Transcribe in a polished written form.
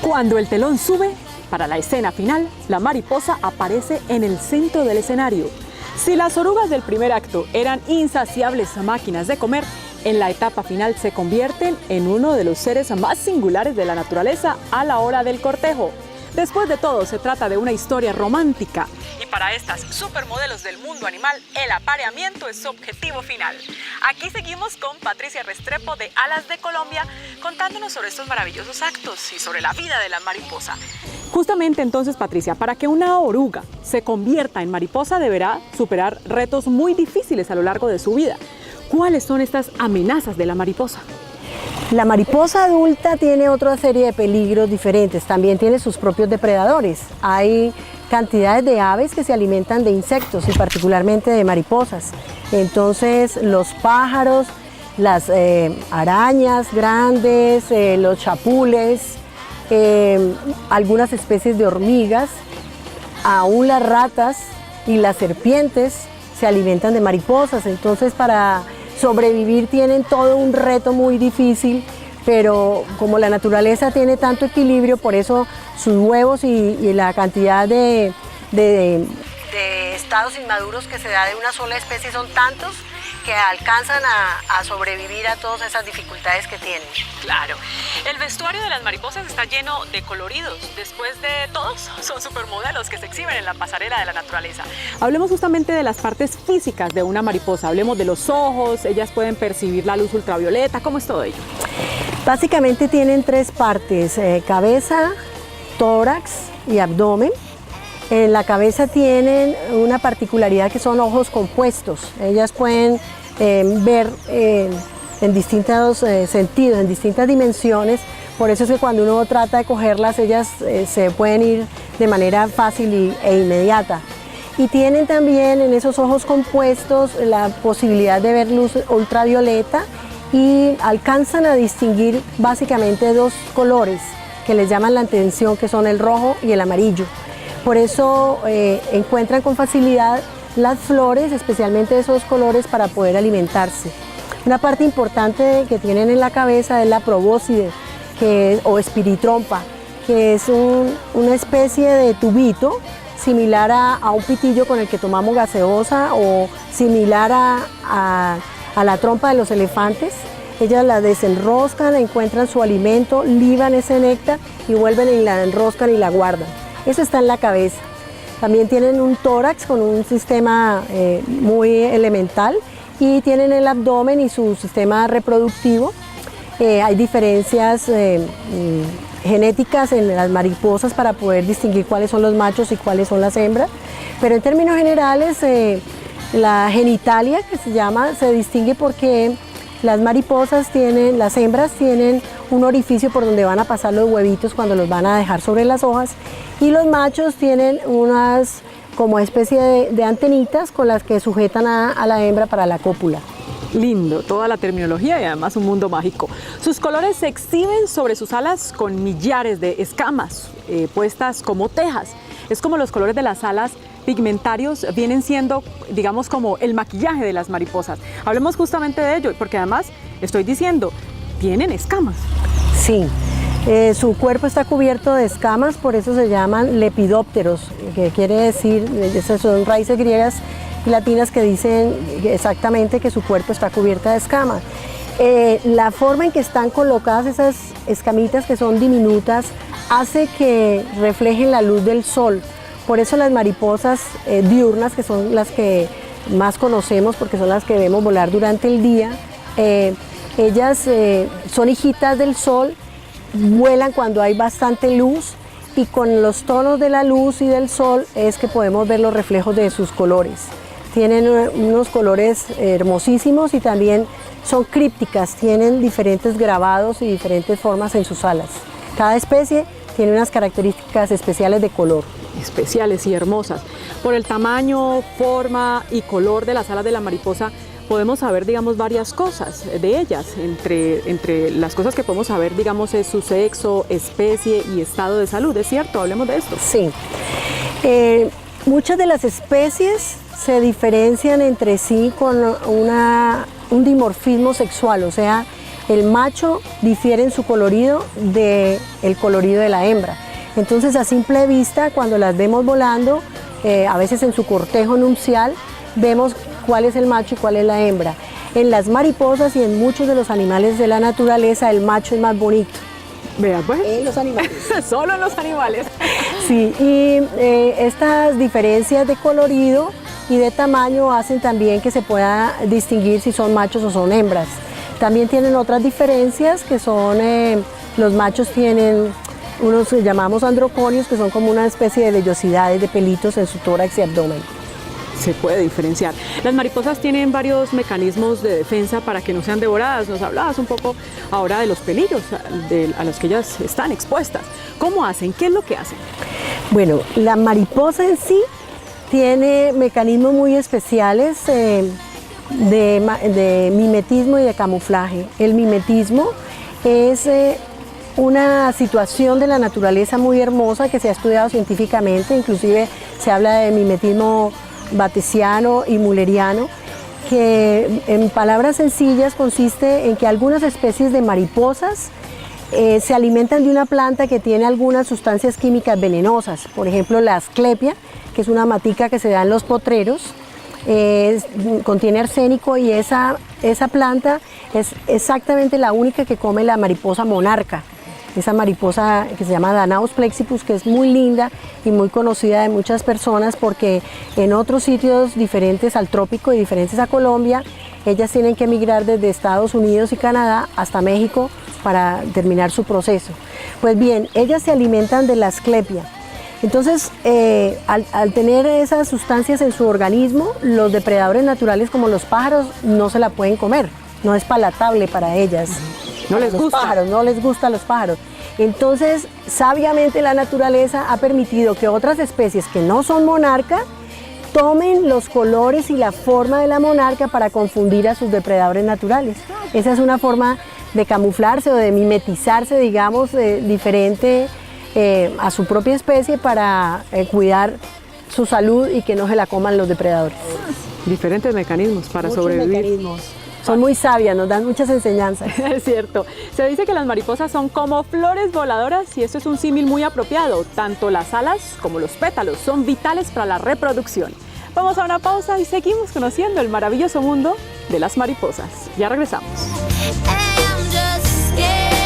Cuando el telón sube, para la escena final, la mariposa aparece en el centro del escenario. Si las orugas del primer acto eran insaciables máquinas de comer, en la etapa final se convierten en uno de los seres más singulares de la naturaleza a la hora del cortejo. Después de todo, se trata de una historia romántica. Y para estas supermodelos del mundo animal, el apareamiento es su objetivo final. Aquí seguimos con Patricia Restrepo de Alas de Colombia, contándonos sobre estos maravillosos actos y sobre la vida de la mariposa. Justamente entonces, Patricia, para que una oruga se convierta en mariposa, deberá superar retos muy difíciles a lo largo de su vida. ¿Cuáles son estas amenazas de la mariposa? La mariposa adulta tiene otra serie de peligros diferentes, también tiene sus propios depredadores. Hay cantidades de aves que se alimentan de insectos y particularmente de mariposas. Entonces los pájaros, las arañas grandes, los chapules, algunas especies de hormigas, aún las ratas y las serpientes se alimentan de mariposas. Entonces para sobrevivir tienen todo un reto muy difícil, pero como la naturaleza tiene tanto equilibrio, por eso sus huevos y la cantidad de estados inmaduros que se da de una sola especie son tantos que alcanzan a sobrevivir a todas esas dificultades que tienen. Claro. El vestuario de las mariposas está lleno de coloridos. Después de todos, son supermodelos que se exhiben en la pasarela de la naturaleza. Hablemos justamente de las partes físicas de una mariposa. Hablemos de los ojos, ellas pueden percibir la luz ultravioleta. ¿Cómo es todo ello? Básicamente tienen tres partes, cabeza, tórax y abdomen. En la cabeza tienen una particularidad que son ojos compuestos. Ellas pueden ver en distintos sentidos, en distintas dimensiones. Por eso es que cuando uno trata de cogerlas, ellas se pueden ir de manera fácil e inmediata. Y tienen también en esos ojos compuestos la posibilidad de ver luz ultravioleta y alcanzan a distinguir básicamente dos colores que les llaman la atención, que son el rojo y el amarillo. Por eso encuentran con facilidad las flores, especialmente esos colores, para poder alimentarse. Una parte importante que tienen en la cabeza es la probóscide, o espiritrompa, que es una especie de tubito similar a un pitillo con el que tomamos gaseosa o similar a la trompa de los elefantes. Ellas la desenroscan, encuentran su alimento, liban ese néctar y vuelven y la enroscan y la guardan. Eso está en la cabeza. También tienen un tórax con un sistema muy elemental y tienen el abdomen y su sistema reproductivo. Hay diferencias genéticas en las mariposas para poder distinguir cuáles son los machos y cuáles son las hembras, pero en términos generales la genitalia, que se llama, se distingue porque las mariposas tienen, las hembras tienen un orificio por donde van a pasar los huevitos cuando los van a dejar sobre las hojas, y los machos tienen unas como especie de antenitas con las que sujetan a la hembra para la cópula. Lindo, toda la terminología y además un mundo mágico. Sus colores se exhiben sobre sus alas con millares de escamas puestas como tejas. Es como los colores de las alas pigmentarios vienen siendo, digamos, como el maquillaje de las mariposas. Hablemos justamente de ello, porque además, estoy diciendo, tienen escamas. Sí, su cuerpo está cubierto de escamas, por eso se llaman lepidópteros, que quiere decir, esas son raíces griegas y latinas que dicen exactamente que su cuerpo está cubierto de escamas. La forma en que están colocadas esas escamitas, que son diminutas, hace que reflejen la luz del sol. Por eso las mariposas diurnas, que son las que más conocemos porque son las que vemos volar durante el día, ellas son hijitas del sol, vuelan cuando hay bastante luz, y con los tonos de la luz y del sol es que podemos ver los reflejos de sus colores. Tienen unos colores hermosísimos y también son crípticas, tienen diferentes grabados y diferentes formas en sus alas. Cada especie tiene unas características especiales de color. Especiales y hermosas. Por el tamaño, forma y color de las alas de la mariposa podemos saber, digamos, varias cosas de ellas. Entre las cosas que podemos saber, digamos, es su sexo, especie y estado de salud. ¿Es cierto? Hablemos de esto. Sí. Muchas de las especies se diferencian entre sí con un dimorfismo sexual, o sea, el macho difiere en su colorido del colorido de la hembra. Entonces, a simple vista, cuando las vemos volando, a veces en su cortejo nupcial, vemos cuál es el macho y cuál es la hembra. En las mariposas y en muchos de los animales de la naturaleza, el macho es más bonito. Vea pues. En los animales. Solo en los animales. Sí, y estas diferencias de colorido y de tamaño hacen también que se pueda distinguir si son machos o son hembras. También tienen otras diferencias que son, los machos tienen unos que llamamos androconios, que son como una especie de vellosidades de pelitos en su tórax y abdomen. Se puede diferenciar. Las mariposas tienen varios mecanismos de defensa para que no sean devoradas. Nos hablabas un poco ahora de los peligros a los que ellas están expuestas. ¿Cómo hacen? ¿Qué es lo que hacen? Bueno, la mariposa en sí tiene mecanismos muy especiales de mimetismo y de camuflaje. El mimetismo es una situación de la naturaleza muy hermosa que se ha estudiado científicamente, inclusive se habla de mimetismo batesiano y mulleriano, que en palabras sencillas consiste en que algunas especies de mariposas se alimentan de una planta que tiene algunas sustancias químicas venenosas, por ejemplo la asclepia, que es una matica que se da en los potreros, contiene arsénico y esa planta es exactamente la única que come la mariposa monarca. Esa mariposa que se llama Danaus plexippus, que es muy linda y muy conocida de muchas personas porque en otros sitios diferentes al trópico y diferentes a Colombia, ellas tienen que emigrar desde Estados Unidos y Canadá hasta México para terminar su proceso. Pues bien, ellas se alimentan de la asclepia. Entonces, al tener esas sustancias en su organismo, los depredadores naturales como los pájaros no se la pueden comer, no es palatable para ellas. No les gusta. Pájaros, no les gustan los pájaros. Entonces, sabiamente la naturaleza ha permitido que otras especies que no son monarca tomen los colores y la forma de la monarca para confundir a sus depredadores naturales. Esa es una forma de camuflarse o de mimetizarse, digamos, diferente a su propia especie para cuidar su salud y que no se la coman los depredadores. Diferentes mecanismos para Muchos sobrevivir. mecanismos. Son muy sabias, nos dan muchas enseñanzas. Es cierto. Se dice que las mariposas son como flores voladoras y esto es un símil muy apropiado. Tanto las alas como los pétalos son vitales para la reproducción. Vamos a una pausa y seguimos conociendo el maravilloso mundo de las mariposas. Ya regresamos. I'm just scared.